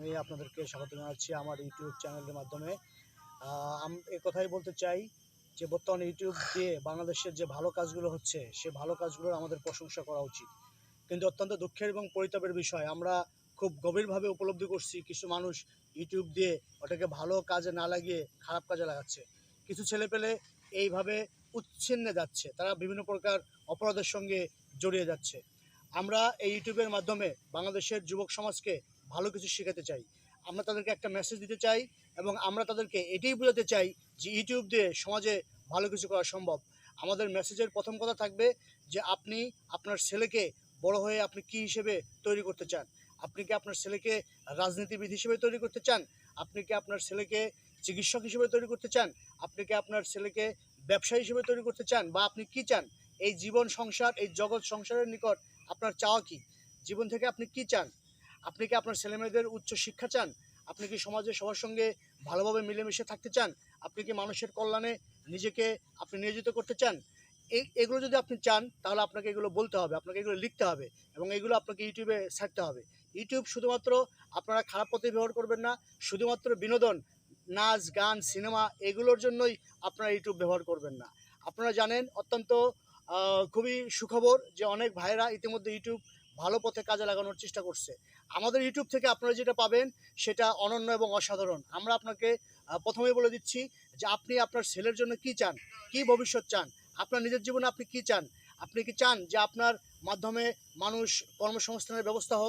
আমি আপনাদেরকে স্বাগত জানাচ্ছি আমার ইউটিউব চ্যানেলের মাধ্যমে। আমি এ কথাই বলতে চাই যে বর্তমানে ইউটিউব দিয়ে বাংলাদেশের যে ভালো কাজগুলো হচ্ছে, সে ভালো কাজগুলোর আমাদের প্রশংসা করা উচিত। কিন্তু অত্যন্ত দুঃখের এবং পরিতাপের বিষয়, আমরা খুব গভীরভাবে উপলব্ধি করছি কিছু মানুষ ইউটিউব দিয়ে ওটাকে ভালো কাজে না লাগিয়ে খারাপ কাজে লাগাচ্ছে। কিছু ছেলেপেলে এইভাবে উচ্ছিন্নে যাচ্ছে, তারা বিভিন্ন প্রকার অপরাধের সঙ্গে জড়িয়ে যাচ্ছে। আমরা এই ইউটিউবের মাধ্যমে বাংলাদেশের যুবক সমাজকে ভালো কিছু শেখাতে চাই। আমরা তাদেরকে একটা মেসেজ দিতে চাই এবং আমরা তাদেরকে এটাই বোঝাতে চাই যে ইউটিউব দিয়ে সমাজে ভালো কিছু করা সম্ভব। আমাদের মেসেজের প্রথম কথা থাকবে যে আপনি আপনার ছেলেকে বড় হয়ে আপনি কী হিসেবে তৈরি করতে চান। আপনি কি আপনার ছেলেকে রাজনীতিবিদ হিসেবে তৈরি করতে চান? আপনি কি আপনার ছেলেকে চিকিৎসক হিসেবে তৈরি করতে চান? আপনি কি আপনার ছেলেকে ব্যবসায়ী হিসেবে তৈরি করতে চান? বা আপনি কি চান? এই জীবন সংসার, এই জগৎ সংসারের নিকট আপনার চাওয়া কী? জীবন থেকে আপনি কি চান? আপনি কি আপনার ছেলেমেয়েদের উচ্চ শিক্ষা চান? আপনি কি সমাজে সবার সঙ্গে ভালোভাবে মিলেমিশে থাকতে চান? আপনি কি মানুষের কল্যাণে নিজেকে আপনি নিয়োজিত করতে চান? এগুলো যদি আপনি চান তাহলে আপনাকে এগুলো বলতে হবে, আপনাকে এগুলো লিখতে হবে এবং এগুলো আপনাকে ইউটিউবে ছাড়তে হবে। ইউটিউব শুধুমাত্র আপনারা খারাপ পথে ব্যবহার করবেন না, শুধুমাত্র বিনোদন, নাচ, গান, সিনেমা এগুলোর জন্যই আপনারা ইউটিউব ব্যবহার করবেন না। আপনারা জানেন অত্যন্ত খুবই সুখবর যে অনেক ভাইরা ইতিমধ্যে ইউটিউব ভালো পথে কাজে লাগানোর চেষ্টা করছে। আমাদের ইউটিউব থেকে আপনারা যেটা পাবেন সেটা অনন্য এবং অসাধারণ। আমরা আপনাকে প্রথমেই বলে দিচ্ছি যে আপনি আপনার ছেলের জন্য কি চান, কি ভবিষ্যৎ চান, আপনার নিজের জীবনে আপনি কি চান। আপনি কি চান যে আপনার মাধ্যমে মানুষ কর্মসংস্থানের ব্যবস্থা হোক?